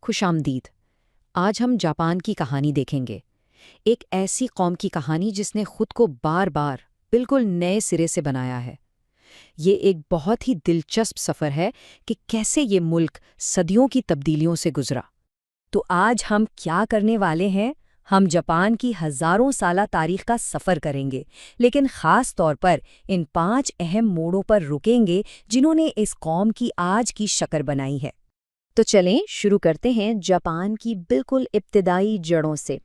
خوش آمدید۔ آج ہم جاپان کی کہانی دیکھیں گے، ایک ایسی قوم کی کہانی جس نے خود کو بار بار بالکل نئے سرے سے بنایا ہے۔ یہ ایک بہت ہی دلچسپ سفر ہے کہ کیسے یہ ملک صدیوں کی تبدیلیوں سے گزرا۔ تو آج ہم کیا کرنے والے ہیں؟ ہم جاپان کی ہزاروں سالہ تاریخ کا سفر کریں گے، لیکن خاص طور پر ان 5 اہم موڑوں پر رکیں گے جنہوں نے اس قوم کی آج کی شکل بنائی ہے۔ تو چلیں شروع کرتے ہیں جاپان کی بالکل ابتدائی جڑوں سے۔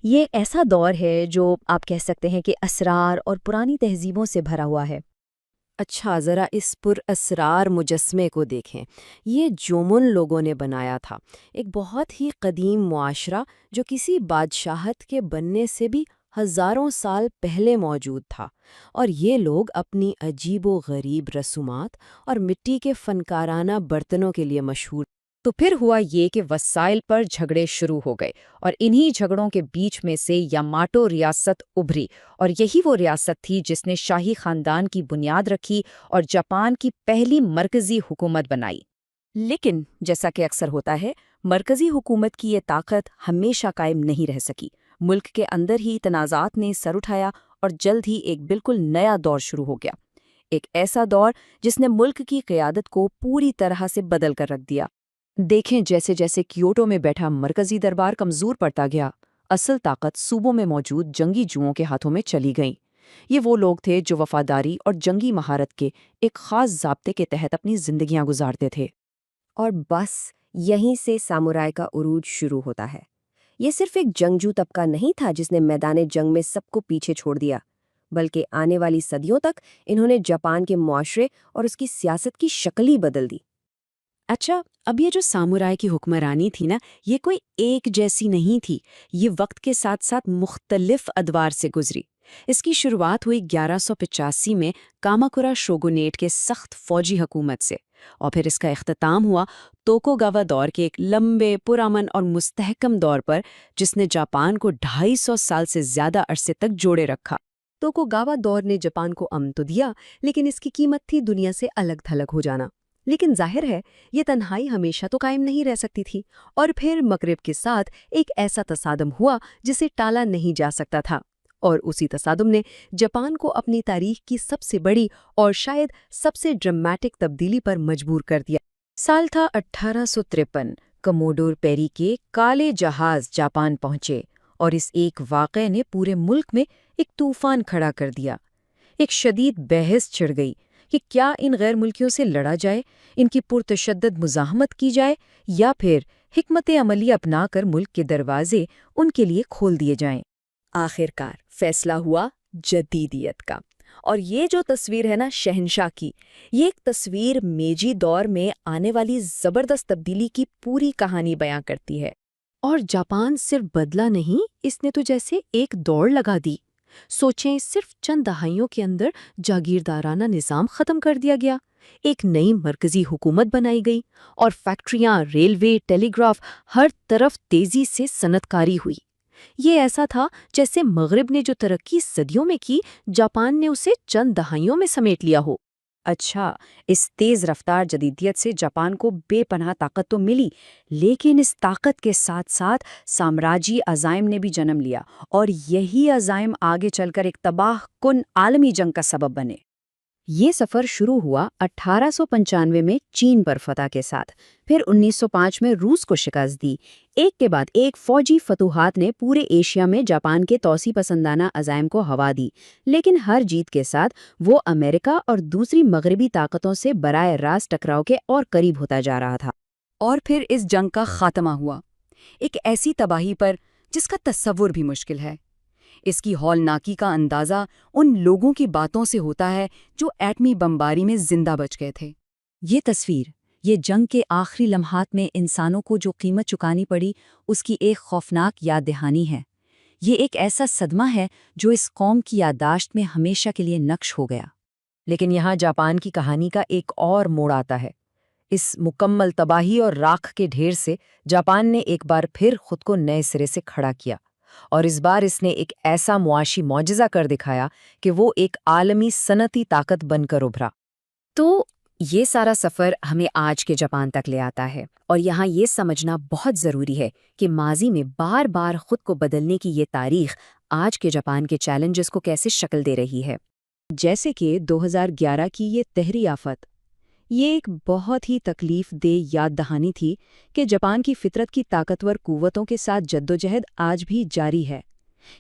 یہ ایسا دور ہے جو آپ کہہ سکتے ہیں کہ اسرار اور پرانی تہذیبوں سے بھرا ہوا ہے۔ اچھا، ذرا اس پر اسرار مجسمے کو دیکھیں۔ یہ جومن لوگوں نے بنایا تھا، ایک بہت ہی قدیم معاشرہ جو کسی بادشاہت کے بننے سے بھی ہزاروں سال پہلے موجود تھا، اور یہ لوگ اپنی عجیب و غریب رسومات اور مٹی کے فنکارانہ برتنوں کے لیے مشہور۔ تو پھر ہوا یہ کہ وسائل پر جھگڑے شروع ہو گئے، اور انہی جھگڑوں کے بیچ میں سے یاماٹو ریاست ابھری، اور یہی وہ ریاست تھی جس نے شاہی خاندان کی بنیاد رکھی اور جاپان کی پہلی مرکزی حکومت بنائی۔ لیکن جیسا کہ اکثر ہوتا ہے، مرکزی حکومت کی یہ طاقت ہمیشہ قائم نہیں رہ سکی۔ ملک کے اندر ہی تنازعات نے سر اٹھایا اور جلد ہی ایک بالکل نیا دور شروع ہو گیا، ایک ایسا دور جس نے ملک کی قیادت کو پوری طرح سے بدل کر رکھ دیا۔ دیکھیں، جیسے جیسے کیوٹو میں بیٹھا مرکزی دربار کمزور پڑتا گیا، اصل طاقت صوبوں میں موجود جنگی جوؤں کے ہاتھوں میں چلی گئی۔ یہ وہ لوگ تھے جو وفاداری اور جنگی مہارت کے ایک خاص ضابطے کے تحت اپنی زندگیاں گزارتے تھے۔ اور بس یہیں سے سامورائی کا عروج شروع ہوتا ہے۔ یہ صرف ایک جنگجو طبقہ نہیں تھا جس نے میدان جنگ میں سب کو پیچھے چھوڑ دیا، بلکہ آنے والی صدیوں تک انہوں نے جاپان کے معاشرے اور اس کی سیاست کی شکل ہی بدل دی۔ اچھا، اب یہ جو سامورائی کی حکمرانی تھی نا، یہ کوئی ایک جیسی نہیں تھی، یہ وقت کے ساتھ ساتھ مختلف ادوار سے گزری۔ اس کی شروعات ہوئی 1185 میں کاماکورا شوگونیٹ کے سخت فوجی حکومت سے، اور پھر اس کا اختتام ہوا توکوگاوا دور کے ایک لمبے پرامن اور مستحکم دور پر، جس نے جاپان کو 250 سال سے زیادہ عرصے تک جوڑے رکھا۔ توکوگاوا دور نے جاپان کو امن تو دیا، لیکن اس کی قیمت تھی دنیا سے الگ تھلگ ہو جانا۔ لیکن ظاہر ہے یہ تنہائی ہمیشہ تو قائم نہیں رہ سکتی تھی، اور پھر مغرب کے ساتھ ایک ایسا تصادم ہوا جسے ٹالا نہیں جا سکتا تھا، اور اسی تصادم نے جاپان کو اپنی تاریخ کی سب سے بڑی اور شاید سب سے ڈرامٹک تبدیلی پر مجبور کر دیا۔ سال تھا 1853۔ کموڈور پیری کے کالے جہاز جاپان پہنچے، اور اس ایک واقعے نے پورے ملک میں ایک طوفان کھڑا کر دیا۔ ایک شدید بحث چھڑ گئی کہ کیا ان غیر ملکیوں سے لڑا جائے، ان کی پرتشدد مزاحمت کی جائے، یا پھر حکمت عملی اپنا کر ملک کے دروازے ان کے لیے کھول دیے جائیں۔ آخر کار فیصلہ ہوا جدیدیت کا، اور یہ جو تصویر ہے نا شہنشاہ کی، یہ ایک تصویر میجی دور میں آنے والی زبردست تبدیلی کی پوری کہانی بیان کرتی ہے۔ اور جاپان صرف بدلا نہیں، اس نے تو جیسے ایک دوڑ لگا دی۔ سوچیں، صرف چند دہائیوں کے اندر جاگیردارانہ نظام ختم کر دیا گیا، ایک نئی مرکزی حکومت بنائی گئی، اور فیکٹریاں، ریلوے، ٹیلی گراف، ہر طرف تیزی سے صنعت کاری ہوئی۔ یہ ایسا تھا جیسے مغرب نے جو ترقی صدیوں میں کی، جاپان نے اسے چند دہائیوں میں سمیٹ لیا ہو۔ اچھا، اس تیز رفتار جدیدیت سے جاپان کو بے پناہ طاقت تو ملی، لیکن اس طاقت کے ساتھ ساتھ سامراجی عزائم نے بھی جنم لیا، اور یہی عزائم آگے چل کر ایک تباہ کن عالمی جنگ کا سبب بنے۔ یہ سفر شروع ہوا 1895 میں چین پر فتح کے ساتھ، پھر 1905 میں روس کو شکست دی۔ ایک کے بعد ایک فوجی فتوحات نے پورے ایشیا میں جاپان کے توسیع پسندانہ عزائم کو ہوا دی، لیکن ہر جیت کے ساتھ وہ امریکہ اور دوسری مغربی طاقتوں سے براہ راست ٹکراؤ کے اور قریب ہوتا جا رہا تھا۔ اور پھر اس جنگ کا خاتمہ ہوا، ایک ایسی تباہی پر جس کا تصور بھی مشکل ہے۔ اس کی ہولناکی کا اندازہ ان لوگوں کی باتوں سے ہوتا ہے جو ایٹمی بمباری میں زندہ بچ گئے تھے۔ یہ تصویر، یہ جنگ کے آخری لمحات میں انسانوں کو جو قیمت چکانی پڑی، اس کی ایک خوفناک یاد دہانی ہے۔ یہ ایک ایسا صدمہ ہے جو اس قوم کی یادداشت میں ہمیشہ کے لیے نقش ہو گیا۔ لیکن یہاں جاپان کی کہانی کا ایک اور موڑ آتا ہے۔ اس مکمل تباہی اور راکھ کے ڈھیر سے جاپان نے ایک بار پھر خود کو نئے سرے سے کھڑا کیا، اور اس بار اس نے ایک ایسا معاشی معجزہ کر دکھایا کہ وہ ایک عالمی صنعتی طاقت بن کر ابھرا۔ تو یہ سارا سفر ہمیں آج کے جاپان تک لے آتا ہے، اور یہاں یہ سمجھنا بہت ضروری ہے کہ ماضی میں بار بار خود کو بدلنے کی یہ تاریخ آج کے جاپان کے چیلنجز کو کیسے شکل دے رہی ہے۔ جیسے کہ 2011 کی یہ تہری آفت، یہ ایک بہت ہی تکلیف دہ یاد دہانی تھی کہ جاپان کی فطرت کی طاقتور قوتوں کے ساتھ جدوجہد آج بھی جاری ہے۔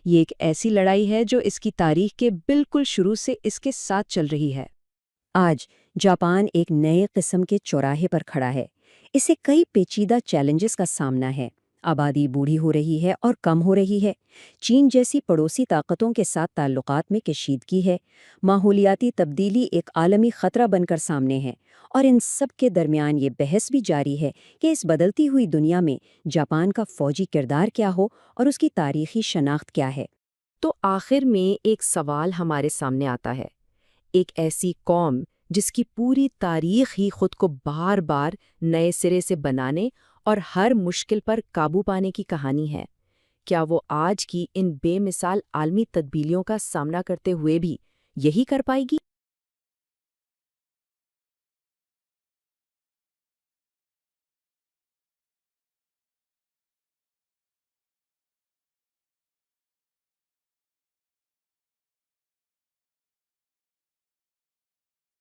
یہ ایک ایسی لڑائی ہے جو اس کی تاریخ کے بالکل شروع سے اس کے ساتھ چل رہی ہے۔ آج جاپان ایک نئے قسم کے چوراہے پر کھڑا ہے۔ اسے کئی پیچیدہ چیلنجز کا سامنا ہے۔ آبادی بوڑھی ہو رہی ہے اور کم ہو رہی ہے، چین جیسی پڑوسی طاقتوں کے ساتھ تعلقات میں کشیدگی ہے، ماحولیاتی تبدیلی ایک عالمی خطرہ بن کر سامنے ہے، اور ان سب کے درمیان یہ بحث بھی جاری ہے کہ اس بدلتی ہوئی دنیا میں جاپان کا فوجی کردار کیا ہو اور اس کی تاریخی شناخت کیا ہے۔ تو آخر میں ایک سوال ہمارے سامنے آتا ہے، ایک ایسی قوم جس کی پوری تاریخ ہی خود کو بار بار نئے سرے سے بنانے اور ہر مشکل پر قابو پانے کی کہانی ہے، کیا وہ آج کی ان بے مثال عالمی تبدیلیوں کا سامنا کرتے ہوئے بھی یہی کر پائے گی؟